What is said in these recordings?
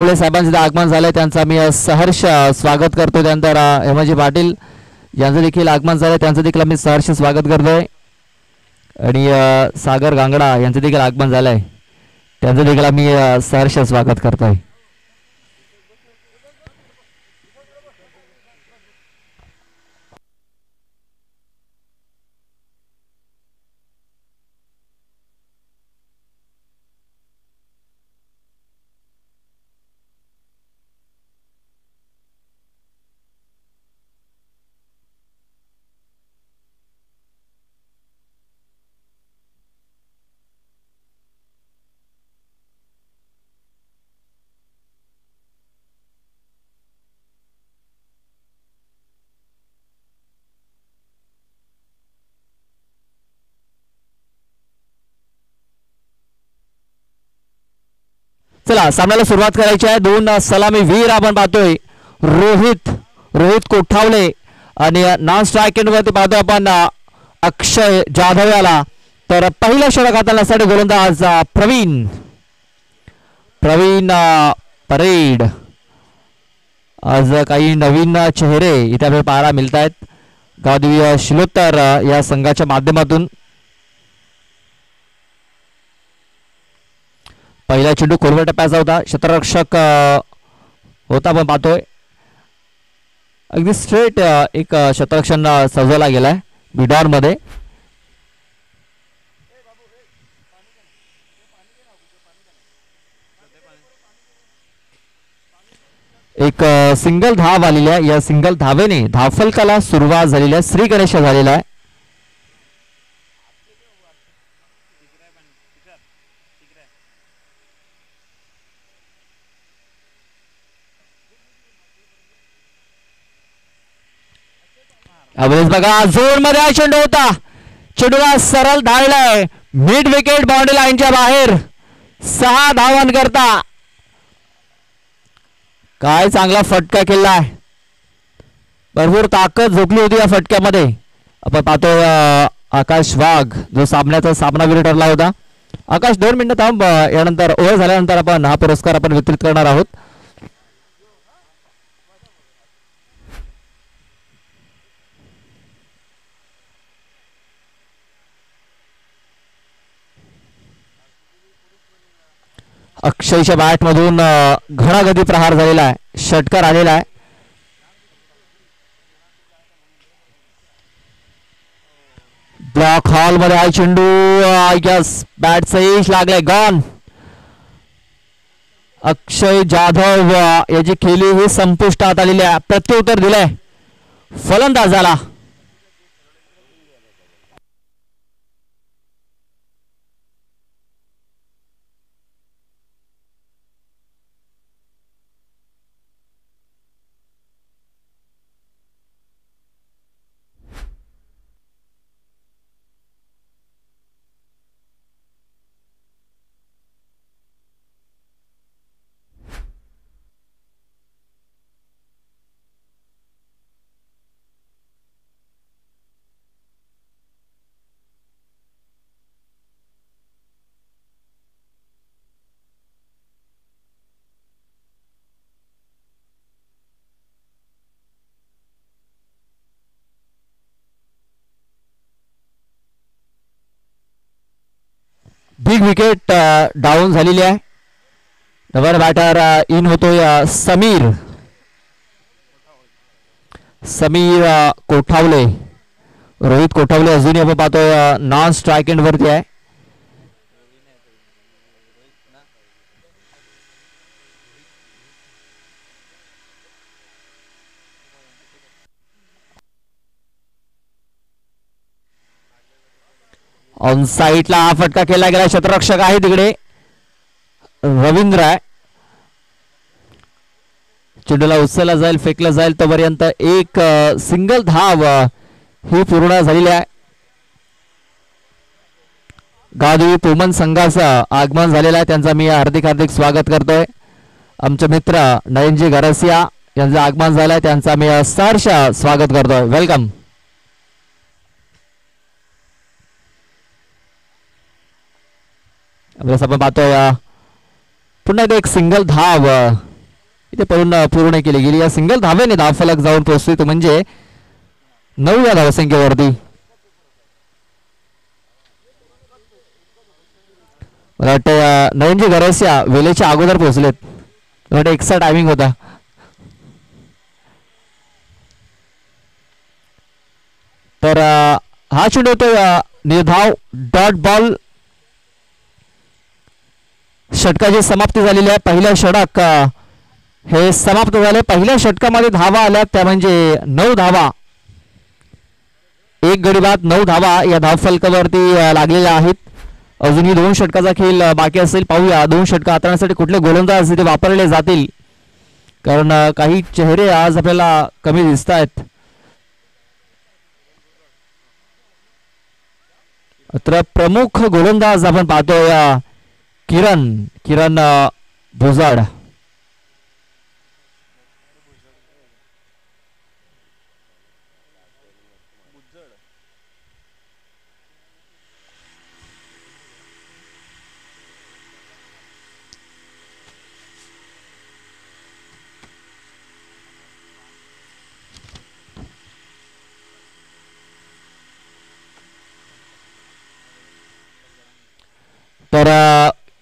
कांबळे साहेबांचे आगमन झाले, त्यांचा मी सहर्ष स्वागत करतो. त्यानंतर हेमाजी पाटील यांचं देखील आगमन झालं, त्यांचं देखील मी सहर्ष स्वागत करतोय. आणि सागर गांगडा यांचं देखील आगमन झालंय, त्यांचं देखील मी सहर्ष स्वागत करतोय. चला सामन्याला सुरुवात करायची आहे. दोन सलामी वीर आपण पाहतोय, रोहित कोठावले आणि नॉन स्ट्राइक एंड वरती पाहतोय आपण अक्षय जाधव याला. तर पहिल्या षटक हाताळण्यासाठी गोलंदाज प्रवीण परेड. आज काही नवीन चेहरे इथे आपल्याला पाहायला मिळत आहेत. गावदेवी शिलोत्तर या संघाच्या माध्यमातून पहिला चेंडू खोलवर टप्प्याचा होता, क्षेत्ररक्षक होता पण पाहतोय अगदी स्ट्रेट एक क्षेत्ररक्षण सजवला गेलाय बिडॉन मध्ये. एक सिंगल धाव आलेली आहे. या सिंगल धावेने धावफलकाला सुरुवात झालेली आहे, श्री गणेश झालेला आहे. बघा झोन मध्ये हा चेंडू होता, चेंडूला सरळ धाडलाय मिड विकेट बाउंड्री लाईनच्या बाहेर. 6 धावांकरता काय चांगला फटका केलाय, भरपूर ताकद झोपली होती या फटक्यामध्ये. आपण पाहतो आकाश वाघ जो सामन्याचा सामनावीर ठरला होता. आकाश 2 मिनिटं थांब, यानंतर ओव्हर झाल्यानंतर आपण हा पुरस्कार आपण वितरित करणार आहोत. अक्षयच्या बॅट मधून घणागती प्रहार झालेला आहे, षटकार आलेला आहे. ब्लॉक हॉल मध्ये हा चेंडू बॅट सहीच लागलाय, गॉन. अक्षय जाधव याची खेळी ही संपुष्टात आलेली आहे, प्रत्युत्तर दिलंय फलंदाजाला. बिग विकेट डाऊन झालेली आहे. नवर बॅटर इन होतोय समीर कोठावले. रोहित कोठावले अजूनही आपण पाहतोय नॉन स्ट्राइक एंड वरती आहे. ऑन साईडला हा फटका केला गेला, क्षेत्ररक्षक आहे तिकडे रवींद्र आहे. चेंडूला उचलला जाईल, फेकला जाईल तोपर्यंत एक सिंगल धाव ही पूर्ण झालेली आहे. गावदेवी पुमन संघाचं आगमन झालेलं आहे, त्यांचा मी हार्दिक स्वागत करतोय. आमचे मित्र नयनजी गरसिया यांचं आगमन झालंय, त्यांचा मी सहर्ष स्वागत करतोय. वेलकम. आपण पाहतोय पुन्हा एक सिंगल धाव इथे पूर्ण केली गेली. या सिंगल धावेने धावफलक जाऊन पोहोचतोय तो म्हणजे 9 या धावसंख्येवरती. मला वाटतं नवीनजी घरस्या वेळेच्या अगोदर पोहोचलेत. म्हणजे एक्स्ट्रा टायमिंग होता. तर हा चेंडू होतो निर्धाव डॉट बॉल. षटकाची समाप्ती झालेली आहे. पहिलं षटक हे समाप्त झाले. पहिल्या षटकामध्ये धावा आल्या त्या म्हणजे 9 धावा. एक गडी बाद 9 धावा या धावफलकावरती लागलेल्या आहेत. अजूनही 2 षटकाचा खेळ बाकी असेल. पाहूया 2 षटक हाताळण्यासाठी कुठले गोलंदाज ते वापरले जातील, कारण काही चेहरे आज आपल्याला कमी दिसत आहेत. तर प्रमुख गोलंदाज आपण पाहतोय किरण भुजाड. तर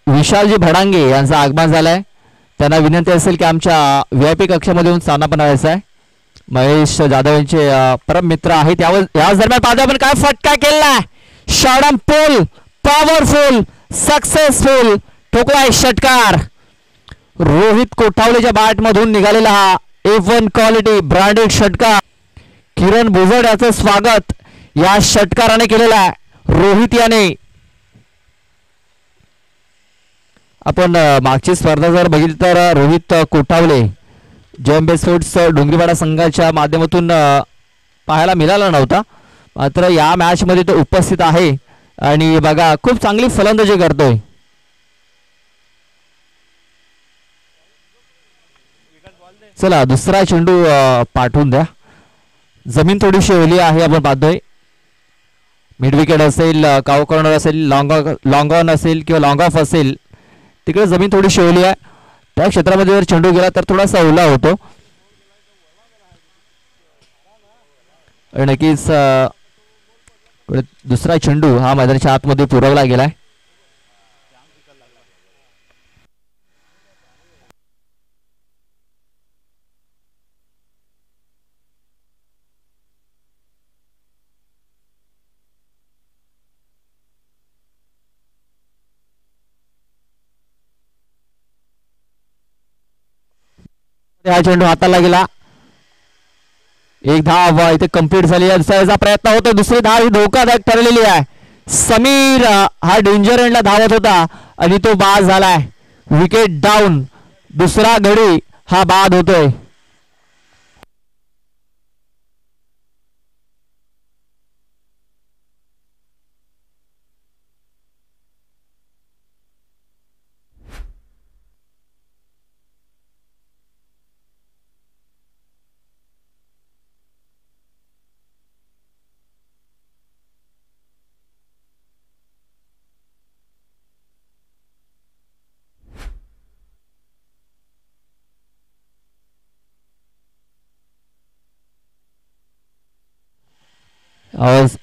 विशालजी भडांगे यांचं आगमन झालंय. त्यांना विनंती असेल की आमच्या VIP कक्षामध्ये येऊन स्थान बनावायचं आहे. महेश जाधव यांचे परम मित्र आहेत. याच दरम्यान पाहतो आपण काय फटका केलाय. शॉर्टम पोल पॉवरफुल सक्सेसफुल ठोकलाय षटकार. रोहित कोठावलेच्या बॅट मधून निघालेला हा A1 क्वालिटी ब्रँडेड षटकार. किरण भुजड याचं स्वागत या षटकाराने केलेलं आहे. रोहित याने आपण मागची स्पर्धा जर बघितली तर रोहित कोठावले जेएमबी स्पोर्ट्स डोंगरीवाडा संघाच्या माध्यमातून पाहायला मिळाला नव्हता, मात्र या मॅच मध्ये तो उपस्थित आहे आणि बघा खूप चांगली फलंदाजी करतोय. चला दुसरा चेंडू पाठवून द्या. जमीन थोडीशी ओली आहे आपण पाहतोय. मिड विकेट असेल, काव कॉर्नर असेल, लॉंग ऑन असेल किंवा लॉंग ऑफ असेल, तिकडे जमीन थोडीशी ओली आहे. त्या क्षेत्रामध्ये जर चेंडू गेला तर थोडासा ओला होतो. नक्कीच दुसरा चेंडू हा मैदानाच्या आतमध्ये पुरवला गेलाय. हा चेंडू हाताला गेला. एक धाव इथे कंप्लीट झाली आहे. दुसऱ्याचा प्रयत्न होतो. दुसरी धाव ही धोकादायक ठरलेली आहे. समीर हा डेंजर एंडला धावत होता आणि तो बाद झालाय. Wicket down. दुसरा गडी हा बाद होतोय.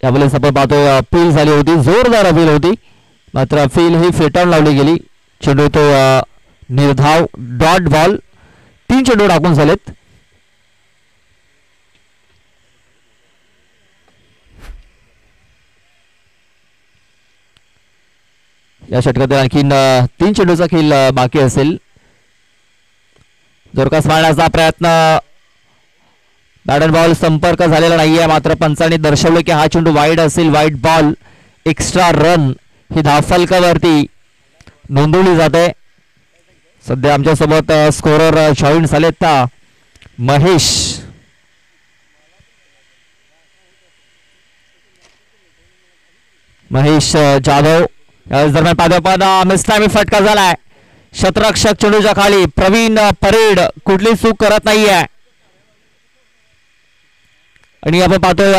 यावेळेस आपण पाहतोय अपील झाली होती, जोरदार अपील होती, मात्र अपील ही फेटाळून लावली गेली. चेंडू तो निर्धाव डॉट बॉल. 3 चेंडू टाकून झालेत. या षटकात आणखीन 3 चेंडूचा खेळ बाकी असेल. जोरकास मारण्याचा प्रयत्न. बॅट अँड बॉल संपर्क झालेला नाहीये, मात्र पंचांनी दर्शवले की हा चेंडू वाईड असेल. Wide ball. एक्स्ट्रा रन ही धावफलकावरती नोंदवली जाते. सध्या आमच्या सोबत स्कोरर जॉईन झालेत महेश जाधव. या दरम्यान पादोपादा मिस्टामी फटका झालाय. शतरक्षक चेंडूच्या खाली. प्रवीण परेड कुठली चूक करत नाहीये आणि आपण पाहतोय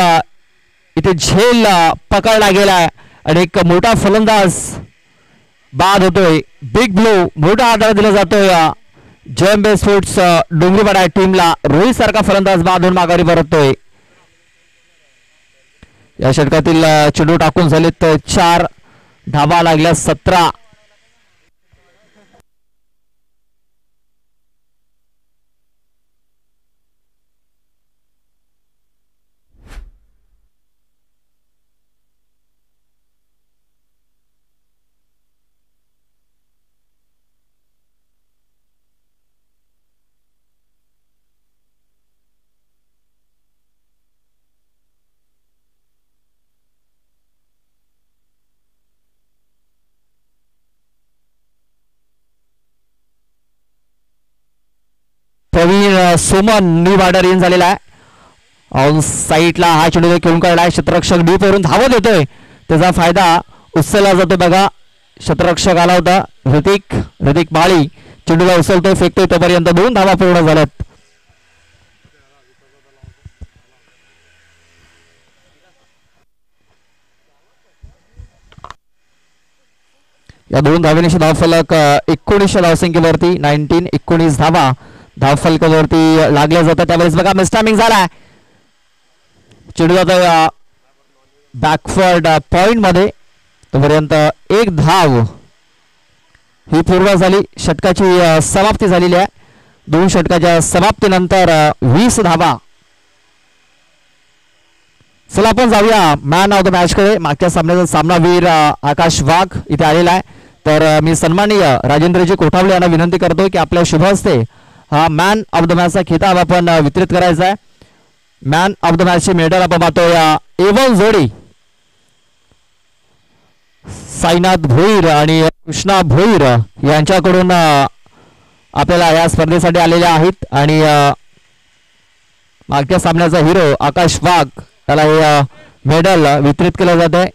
इथे झेल पकडला गेलाय आणि एक मोठा फलंदाज बाद होतोय. बिग ब्लो मोठा आधार दिला जातोय जयम बेस्ट फूड्स डोंगरीपाडा टीमला रोहित सारखा फलंदाज बांधून माघारी परततोय. या षटकातील चेंडू टाकून झालेत 4 धावा लागल्या 17. प्रवीण सोमन न्यू बॉर्डर इन झालेला आहे. ऑन साईडला हा चेंडू खेळून काढलाय. क्षेत्ररक्षक डीप वरून धावत येतोय. त्याचा फायदा उचलला जातो बघा. क्षेत्ररक्षक आला होता ऋतिक माळी. चेंडूला उचलतोय फेकतोय तोपर्यंत 2 धावा पूर्ण झाल्यात. या 2 धावेनिशी धावफलक 19 धावसंख्येवरती 19 धावा धावफलकावरती लागल्या जातात. त्यावेळेस बघा मिसटायमिंग झालाय. चेंडू जातो बॅकवर्ड पॉइंट मध्ये. तोपर्यंत 1 धाव ही पूर्ण झाली. षटकाची समाप्ती झालेली आहे. 2 षटकाच्या समाप्तीनंतर 20 धावा. चला आपण जाऊया मॅन ऑफ द मॅच कडे. मागच्या सामन्याचा सामनावीर आकाश वाघ इथे आलेला आहे. तर मी सन्माननीय राजेंद्रजी कोठावले यांना विनंती करतो की आपल्या शुभ हस्ते हा मॅन ऑफ द मॅचचा खिताब आपण वितरित करायचा आहे. मॅन ऑफ द मॅचचे मेडल आपण पाहतो या A1 जोडी साईनाथ भोईर आणि कृष्णा भोईर यांच्याकडून आपल्याला या स्पर्धेसाठी आलेल्या आहेत. आणि मागच्या सामन्याचा हिरो आकाश वाघ त्याला हे मेडल वितरित केलं जात आहे.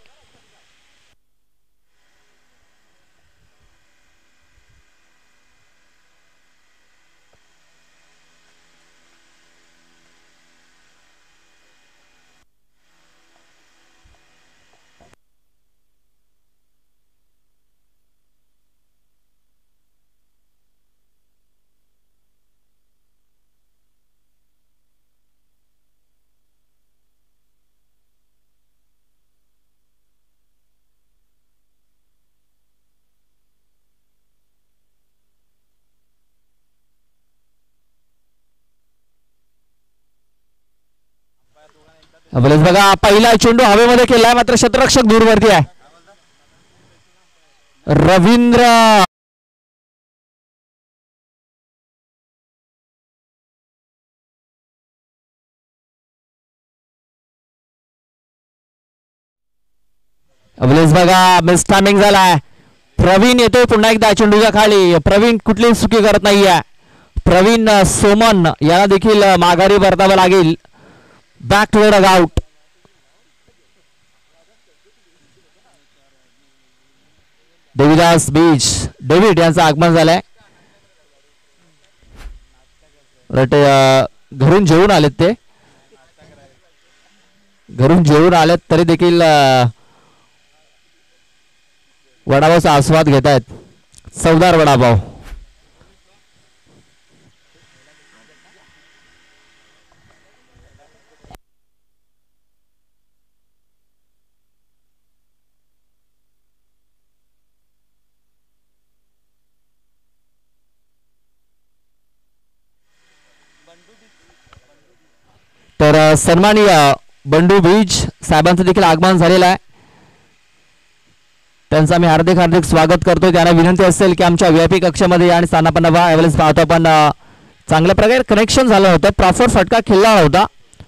बघा पहिला चेंडू हवेमध्ये केलाय मात्र क्षेत्ररक्षक दूरवरती आहे. रवींद्र बघा मिस टायमिंग झालाय. प्रवीण येतोय पुन्हा एकदा चेंडूच्या खाली. प्रवीण कुठलीच चुकी करत नाहीये. प्रवीण सोमन याला देखील माघारी परतावं लागेल. Back to the out. Devidas बीज डेव्हिड यांचं आगमन झालंय. घरून जेवून आलेत ते. घरून जेवून आलेत तरी देखील वडापावचा आस्वाद घेत आहेत. चवदार वडापाव. तर सन्माननीय बंडू बीज साहेबांचं देखील आगमन झालेलं आहे. त्यांचं आम्ही हार्दिक हार्दिक स्वागत करतो. त्यांना विनंती असेल की आमच्या VIP कक्षामध्ये आणि स्थानापन्न यावेळेस पाहतो आपण चांगल्या प्रकारे कनेक्शन झालं होतं. प्रॉपर फटका खेळला होता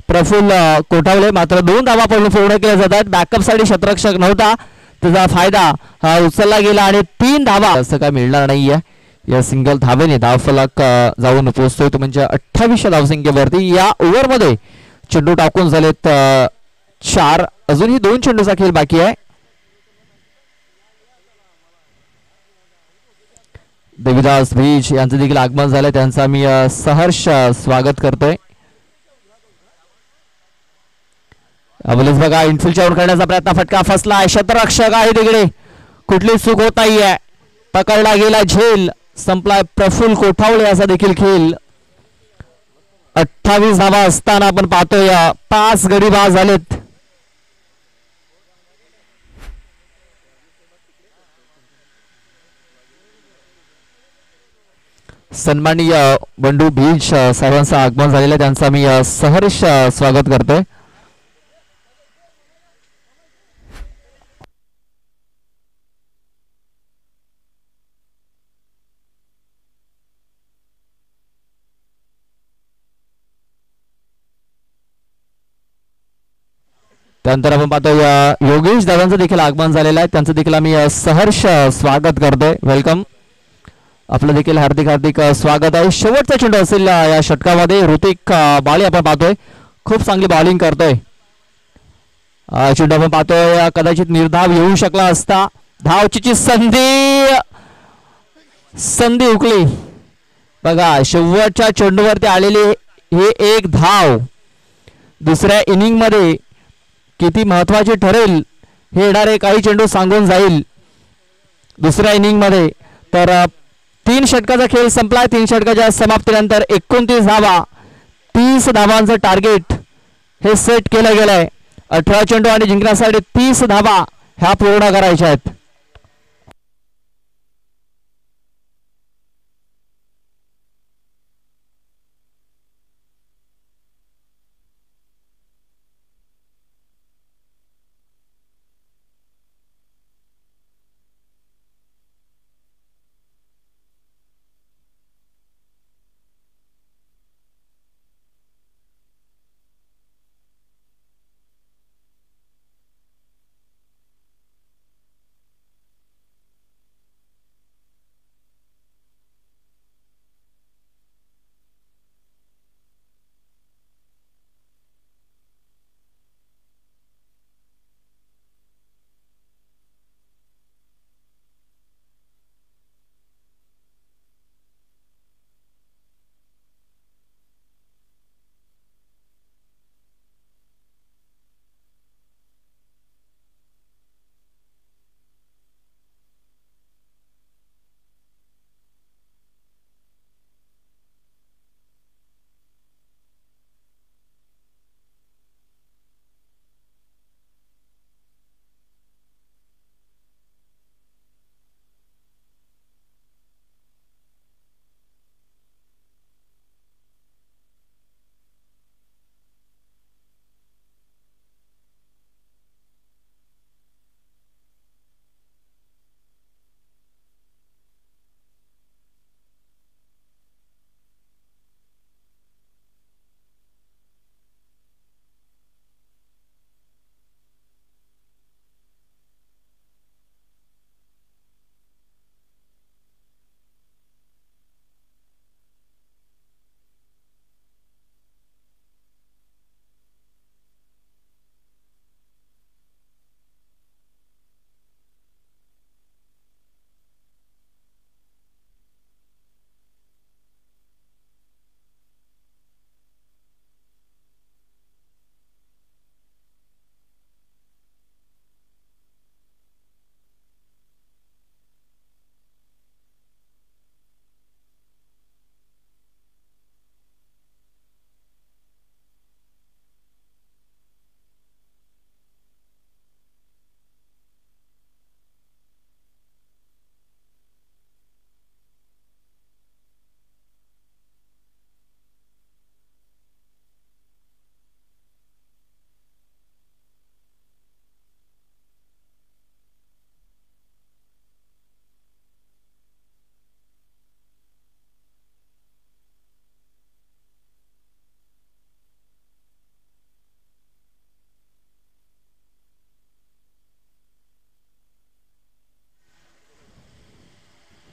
प्रफुल्ल कोठावले. मात्र 2 धावा पूर्ण केल्या जातात. बॅकअप साठी क्षेत्ररक्षक नव्हता. त्याचा फायदा हा उचलला गेला आणि 3 धावा असं काय मिळणार नाहीये. या सिंगल धावेने धावफलक जाऊन पोहोचतोय तो म्हणजे 28 धावसंख्येवरती. या ओव्हरमध्ये चेंडू टाकून झालेत 4. अजूनही 2 चेंडूचा खेळ बाकी आहे. देविदास बीज यांचं देखील आगमन झालंय. त्यांचा मी सहर्ष स्वागत करतोय. बघा इनफिल्डच्या वर करण्याचा प्रयत्न. फटका फसला. क्षेत्ररक्षक आहे तिकडे. कुठली चूक होत नाहीये. पकडला गेला झेल संपलाय. प्रफुल्ल कोठावळे असा देखील खेळ. 28 धावा असताना आपण पाहतोय 5 गडी बाद झालेत. सन्माननीय बंडू बीज सर्वांचं आगमन झालेलं आहे, त्यांचा मी सहर्ष स्वागत करतोय. त्यानंतर आपण पाहतोय योगेश दादांचं देखील आगमन झालेलं आहे, त्यांचं देखील आम्ही सहर्ष स्वागत करतोय. वेलकम, आपलं देखील हार्दिक हार्दिक स्वागत आहे. शेवटचा चेंडू असेल या षटकामध्ये. ऋतिक बाळे आपण पाहतोय, खूप चांगली बॉलिंग करतोय. चेंडू आपण पाहतोय कदाचित निर्धाव येऊ शकला असता. धावची संधी हुकली बघा. शेवटच्या चेंडूवरती आलेले हे एक धाव दुसऱ्या इनिंग मध्ये किती महत्वाचे ठरेल हे येणारे काही चेंडू सांगून जाईल. दुसऱ्या इनिंग मध्ये तर 3 षटकाचा खेळ संपलाय. 3 षटकाच्या समाप्तीनंतर 29 धावा, 30 धावांचं टार्गेट हे सेट केलं गेलंय. 18 चेंडू आणि जिंकण्यासाठी 30 धावा ह्या पूर्ण करायच्या आहेत.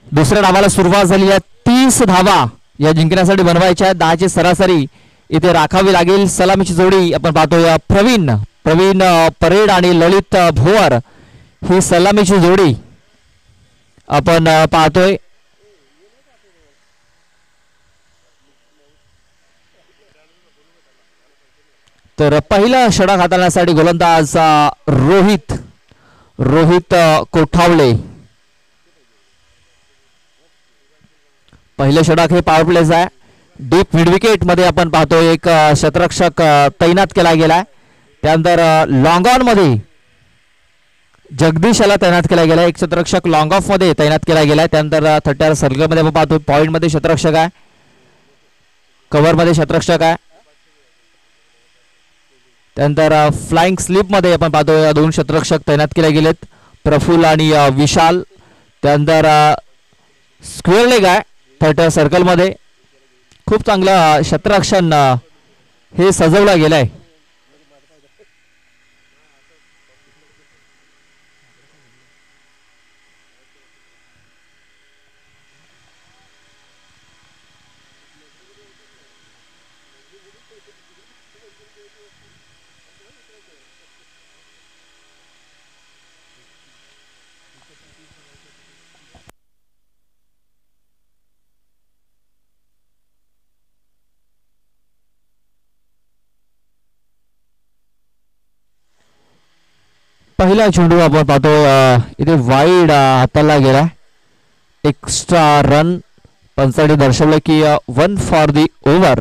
दुसऱ्या डावाला सुरुवात झाली आहे. 30 धावा या जिंकण्यासाठी बनवायच्या आहेत. 10ची सरासरी इथे राखावी लागेल. सलामीची जोडी आपण पाहतोय प्रवीण परेड आणि ललित भोवर ही सलामीची जोडी आपण पाहतोय. तर पहिला षटक हाताळण्यासाठी गोलंदाज रोहित कोठावळे. पहिलं षटक हे पॉवर प्लेच आहे. डीप मिड विकेट मध्ये आपण पाहतो एक शतरक्षक तैनात केला गेलाय. त्यानंतर लॉंग ऑन मध्ये जगदीश याला तैनात केला गेला. एक शतरक्षक लॉंग ऑफ मध्ये तैनात केला गेलाय. त्यानंतर 30 सर्कल मध्ये आपण पाहतो पॉइंट मध्ये शतरक्षक आहे. कव्हर मध्ये शतरक्षक आहे. त्यानंतर फ्लाइंग स्लिप मध्ये आपण पाहतो या दोन शतरक्षक तैनात केले गेलेत, प्रफुल्ल आणि विशाल. त्यानंतर स्क्वेअर लेग आहे 30 सर्कल मध्ये. खूप चांगलं शतरक्षण हे सजवलं गेलंय. पहिला चेंडू आपण पाहतो इथे वाईड हाताला गेला. एक्स्ट्रा रन पंचाने दर्शवलं की 1 फॉर दी ओव्हर.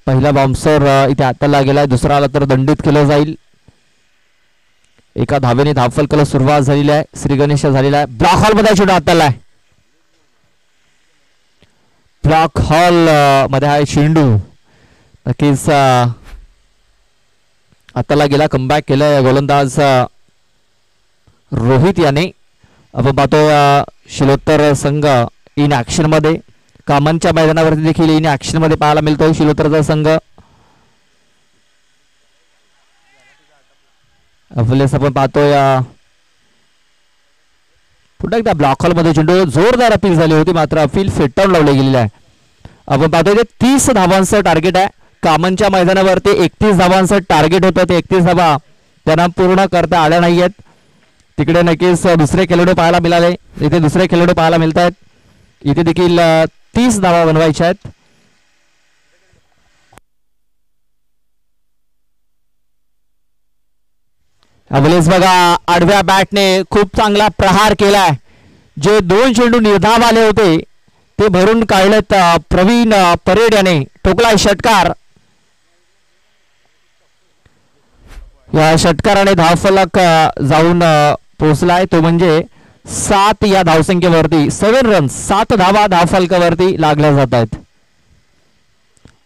पहिला बाउन्सर इथे हाताला गेलाय. दुसरा आला तर दंडित केलं जाईल. एका धावेने धावफलकाला सुरुवात झालेली आहे. श्री गणेश झालेला आहे. ब्लॉक हॉल मध्ये चेंडू हाताला आहे. ब्लॉक हॉल मध्ये आहे चेंडू. नक्कीच हाताला गेला. कमबॅक केलंय गोलंदाज रोहित याने. आपण पाहतो शिलोत्तर संघ इन ऍक्शन मध्ये. कामांच्या मैदानावरती देखील इन ऍक्शन मध्ये पाहायला मिळतो शिलोत्तरचा संघ. आपल्यास आपण पाहतोय पुन्हा एकदा ब्लॉक हॉल मध्ये चेंडू. जोरदार अपील झाली होती मात्र अपील फेटाळून लावले गेलेले आहे. आपण पाहतोय 30 धावांचं टार्गेट आहे. कामांच्या मैदानावरती 31 धावांचं टार्गेट होतं. ते 31 धावा त्यांना पूर्ण करता आल्या नाहीयेत. तिकडे नक्कीच दुसरे खेळाडू पाहायला मिळाले. इथे दुसरे खेळाडू पाहायला मिळत आहेत. इथे देखील 30 धावा बनवायच्या आहेत. अवलेस बघा आडव्या बॅटने खूप चांगला प्रहार केलाय. जे 2 चेंडू निर्धाव आले होते ते भरून काढलेत. प्रवीण परेड याने ठोकलाय षटकार. या षटकाराने धावफलक जाऊन पोहोचलाय. तो म्हणजे 7 या धावसंख्येवरती 7 रन्स 7 धावा धावफलकावरती लागल्या जात आहेत.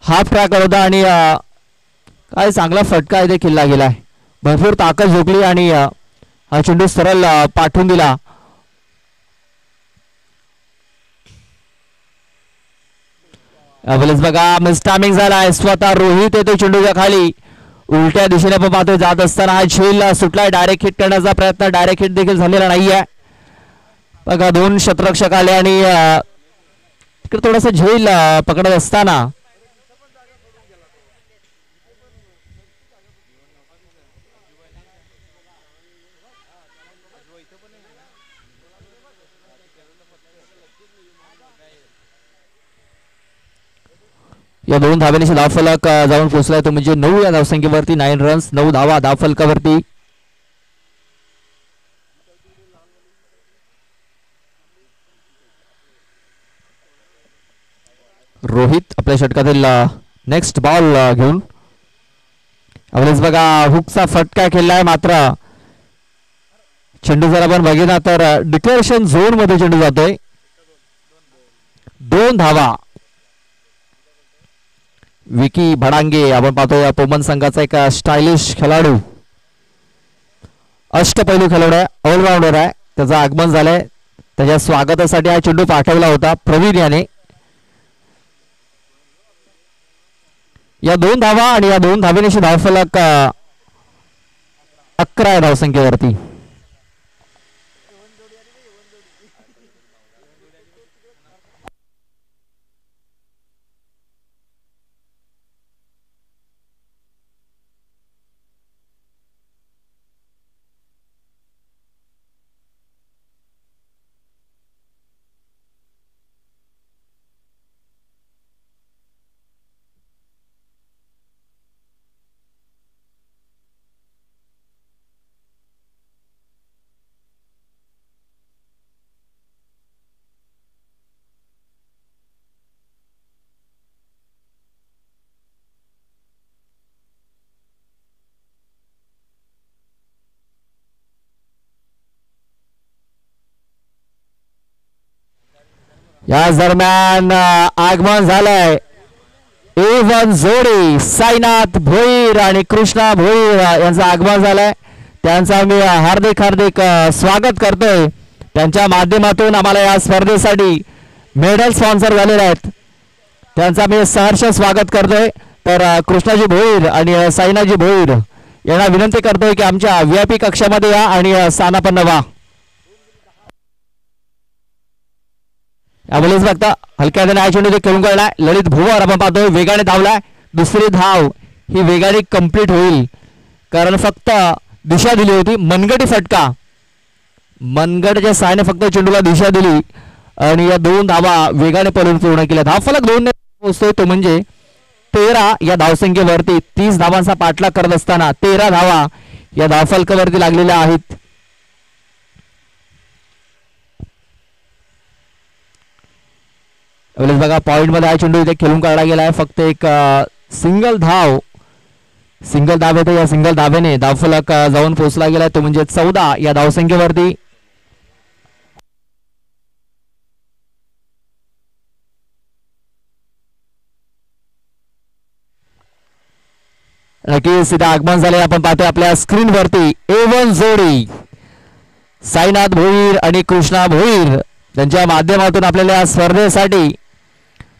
हाफ ट्रॅक होता आणि काय चांगला फटका इथे खेळला गेलाय. भरपूर ताकद झोकली आणि हा चेंडू सरळ पाठवून दिला. बघा मिस टायमिंग झालाय. स्वतः रोहित येतो चेंडूच्या खाली. उलट्या दिशेने आपण पाहतोय जात असताना हा झेल सुटलाय. डायरेक्ट हिट करण्याचा प्रयत्न डायरेक्ट हिट देखील झालेला नाहीये. बघा 2 शतरक्षक आले आणि तिकडे थोडासा झेल पकडत असताना या 2 धावेने धावफलक जाऊन पोहोचलाय. तो म्हणजे 9 या धावसंख्येवरती 9 रन्स 9 धावा धावफलकावरती. रोहित आपल्या षटकातील नेक्स्ट बॉल घेऊन. अवलेस बघा हुकचा फटका खेळलाय मात्र चेंडू जर आपण बघितला तर डिक्लेरेशन झोन मध्ये चेंडू जातोय. 2 धावा. विकी भडांगे आपण पाहतो या पोमन संघाचा एक स्टायलिश खेळाडू, अष्टपैलू खेळाडू आहे, ऑलराऊंडर आहे. त्याचं आगमन झालंय. त्याच्या स्वागतासाठी हा चेंडू पाठवला होता प्रवीण याने. या 2 धावा आणि या 2 धावेनिशी धावफलक 11 या धावसंख्येवरती. या दरम्यान आगमन झालंय एवन जोडी साईनाथ भोईर आणि कृष्णा भोईर यांचं आगमन झालंय. त्यांचा मी हार्दिक हार्दिक स्वागत करतोय. त्यांच्या माध्यमातून आम्हाला या स्पर्धेसाठी मेडल स्पॉन्सर झालेले आहेत. त्यांचा मी सहर्ष स्वागत करतोय. तर कृष्णाजी भोईर आणि साईनाथजी भोईर यांना विनंती करतोय की आमच्या VIP कक्षामध्ये या आणि स्थानापन्न व्हा. यामुळेच बघता हलक्या हाताने चेंडू खेळून काढलाय. ललित भुवर आपण पाहतोय वेगाने धावलाय. दुसरी धाव ही वेगाने कंप्लीट होईल कारण फक्त दिशा दिली होती. मनगटी फटका, मनगटच्या साहाय्याने फक्त चेंडूला दिशा दिली आणि या 2 धावा वेगाने पळून पूर्ण केल्या. धावफलक 2 ने पोहोचतोय तो म्हणजे 13 या धावसंख्येवरती 30 धावांचा पाठलाग करत असताना 13 धावा या धावफलकावरती लागलेल्या आहेत. बघा पॉइंट मध्ये हा चेंडू इथे खेळून काढला गेलाय. फक्त एक सिंगल धाव येते. या सिंगल धावेने धावफलक जाऊन पोहोचला गेलाय तो म्हणजे 14 या धावसंख्येवरती. नक्कीच इथे आगमन झाले आपण पाहतोय आपल्या स्क्रीन वरती A1 जोडी साईनाथ भोईर आणि कृष्णा भोईर त्यांच्या माध्यमातून आपल्याला स्पर्धेसाठी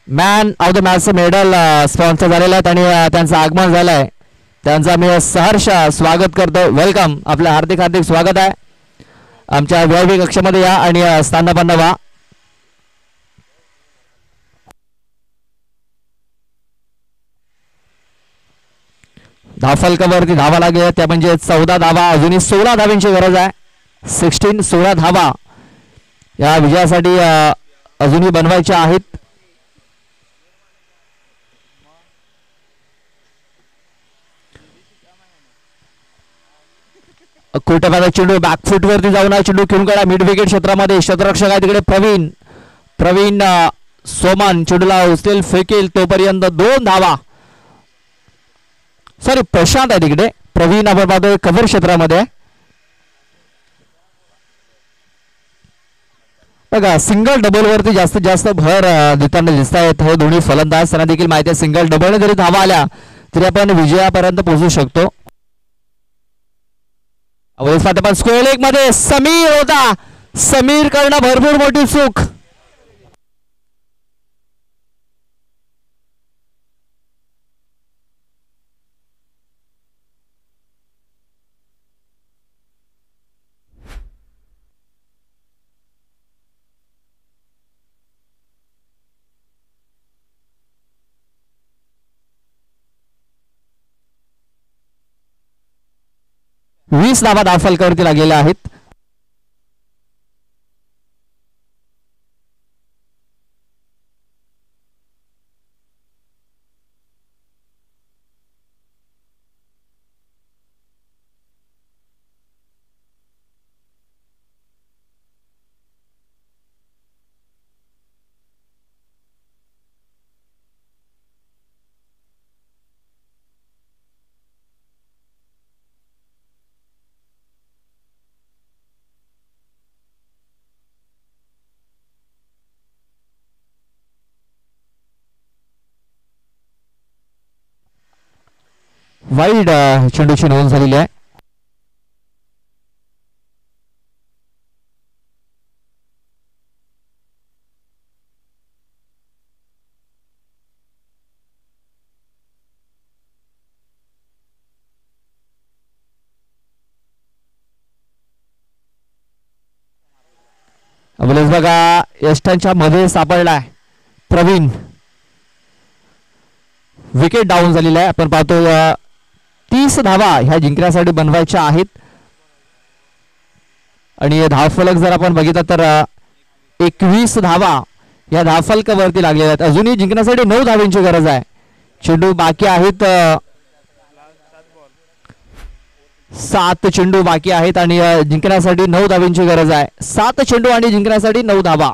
man of the match medal sponsor झालेले आहेत आणि त्यांचं आगमन झालंय. त्यांचा मी सहर्ष स्वागत करतो. वेलकम, आपलं हार्दिक हार्दिक स्वागत आहे. आमच्या VIP कक्षामध्ये या आणि स्थानापन्न व्हा. धावफलकावरती धावा लागल्या त्या म्हणजे 14 धावा. अजूनही 16 धावांची गरज आहे. 16 धावा या विजयासाठी अजूनही बनवायच्या आहेत. कोटपाचा चेंडू बॅकफुट वरती जाऊन चेंडू खेळून काढा मिड विकेट क्षेत्रामध्ये. क्षेत्ररक्षक आहे तिकडे प्रवीण सोमन चेंडूला उचलेल फेकेल तोपर्यंत 2 धावा. सॉरी प्रशांत आहे तिकडे. प्रवीण आपण पाहतोय कव्हर क्षेत्रामध्ये. बघा सिंगल डबल वरती जास्तीत जास्त भर देताना दिसत आहेत हे दोन्ही फलंदाज. त्यांना देखील माहिती आहे सिंगल डबल जरी धावा आल्या तरी आपण विजयापर्यंत पोहोचू शकतो. पण स्क्वेअर लेग मध्ये समीर होता. समीर करणं भरपूर मोठी चूक. वीस धावा धावफलकावरती लागलेल्या आहेत. वाईड चेंडूची नोंद झालेली आहे. बघा यष्टांच्या मध्ये सापडलाय प्रवीण. विकेट डाऊन झालेला आहे. आपण पाहतो 30 धावा ह्या जिंकण्यासाठी बनवायच्या आहेत आणि धावफलक जर आपण बघितलं तर 21 धावा या धावफलकावरती लागलेल्या आहेत. अजूनही जिंकण्यासाठी 9 धावांची गरज आहे. चेंडू बाकी आहेत 7 चेंडू बाकी आहेत आणि जिंकण्यासाठी 9 धावांची गरज आहे. 7 चेंडू आणि जिंकण्यासाठी 9 धावा.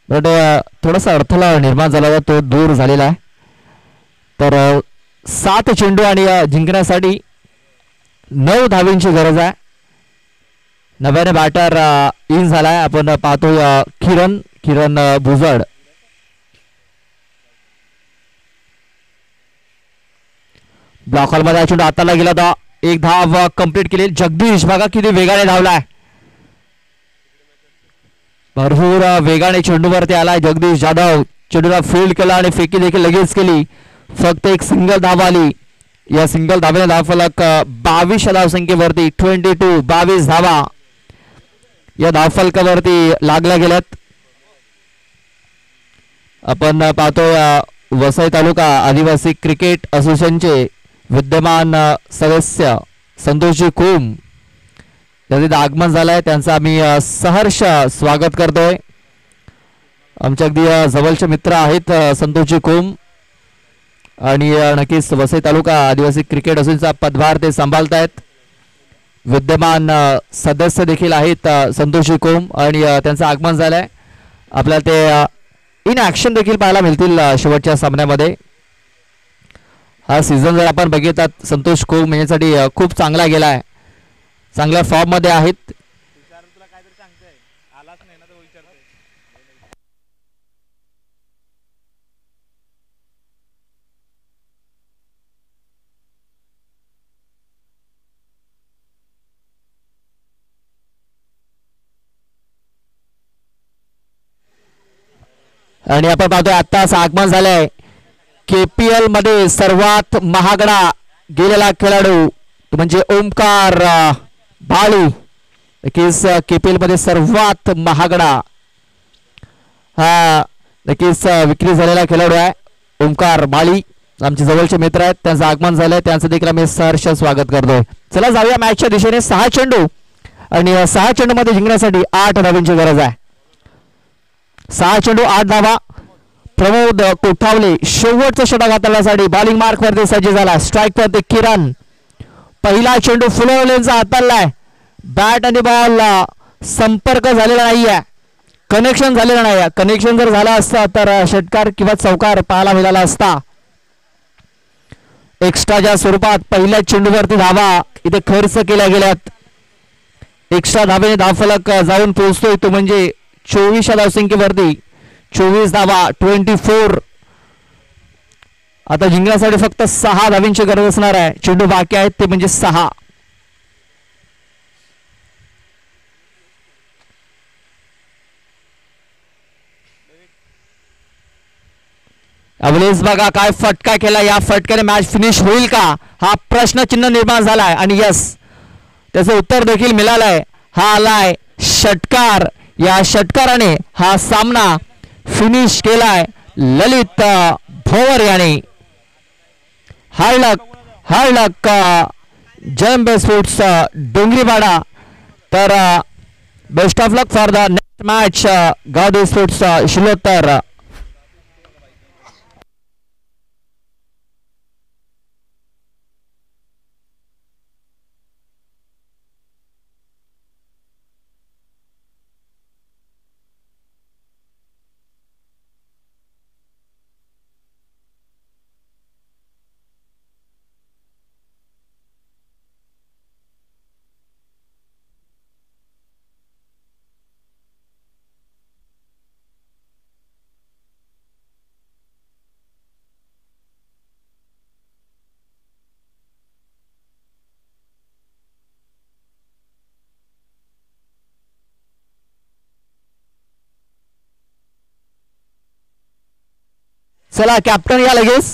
बट थोडासा अडथळा निर्माण झाला होता, तो दूर झालेला आहे. तर 7 चेंडू आणि जिंकण्यासाठी 9 धावींची गरज आहे. नव्याने बॅटर इन झालाय. आपण पाहतो किरण भुजड. ब्लॉक हॉल मध्ये चेंडू हाताला गेला होता. एक धाव कंप्लीट केली. जगदीश बघा किती वेगाने धावलाय. भरपूर वेगाने चेंडूवरती आलाय जगदीश जाधव. चेंडूला फील्ड केला आणि फेकी देखील लगेच केली. फक्त एक सिंगल धाव आली. या सिंगल धावेने धावफलक 22 धावसंख्येवरती 22 धावा या धावफलकावरती लागल्या गेल्यात. आपण पाहतो वसई तालुका आदिवासी क्रिकेट असोसिएशनचे विद्यमान सदस्य संतोषजी कोम यांचे आगमन झालंय. त्यांचं आम्ही सहर्ष स्वागत करतोय. आमचे अगदी जवळचे मित्र आहेत संतोषजी कोम आणि नक्कीच वसई तालुका आदिवासी क्रिकेट असोसिएशनचा पदभार ते सांभाळतायत. विद्यमान सदस्य देखील आहेत संतोषजी कोम आणि त्यांचं आगमन झालंय. आपल्याला ते इन ॲक्शन देखील पाहायला मिळतील शेवटच्या सामन्यामध्ये. हा सीझन जर आपण बघितलात संतोष कोम यांच्यासाठी खूप चांगला गेला आहे. चांगल्या फॉर्म मध्ये आहेत. आणि आपण पाहतोय आत्ताच आगमन झालंय KPL मध्ये सर्वात महागडा गेलेला खेळाडू तो म्हणजे ओमकार बाळू. नक्कीच KPL मध्ये सर्वात महागडा हा नक्कीच विक्री झालेला खेळाडू आहे ओमकार बाळी. आमचे जवळचे मित्र आहेत. त्यांचं आगमन झालंय. त्यांचं देखील आम्ही सहर्ष स्वागत करतोय. चला जाऊया मॅचच्या दिशेने. 6 चेंडू आणि 6 चेंडू मध्ये जिंकण्यासाठी 8 धावांची गरज आहे. 6 चेंडू 8 धावा. प्रमोद कोठावले शेवटचा षटक हाताळण्यासाठी बॉलिंग मार्क वरती सज्ज झाला. स्ट्राईक वरती किरण. पहिला चेंडू फुलवलेंचा हाताळलाय. बॅट आणि बॉल संपर्क झालेला नाहीये. कनेक्शन झालेलं नाही. कनेक्शन जर झाला असता तर षटकार किंवा चौकार पाहायला मिळाला असता. एक्स्ट्राच्या स्वरूपात पहिल्या चेंडूवरती धावा इथे खर्च केल्या गेल्यात. एक्स्ट्रा धावेने धावफलक जाऊन पोहोचतोय तो म्हणजे 24 धावसंख्येवरती 24 धावा 24. आता जिंकण्यासाठी फक्त 6 धावींची गरज असणार आहे. चेंडू बाकी आहेत ते म्हणजे 6. अवलेस बघा काय फटका केला. या फटक्याने मॅच फिनिश होईल का हा प्रश्नचिन्ह निर्माण झालाय आणि यस त्याचं उत्तर देखील मिळालंय. हा आलाय षटकार. या षटकाराने हा सामना फिनिश केलाय ललित भोवर याने. Hard luck Jayambe sports Dongripada. तर best of luck for the next match Gavdevi sports Shilottar. चला कॅप्टन या लगेच.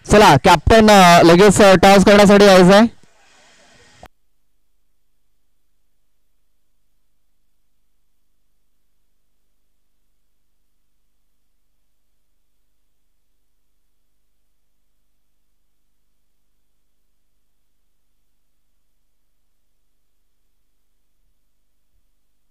चला कॅप्टन लगेच टॉस करण्यासाठी यायचं आहे.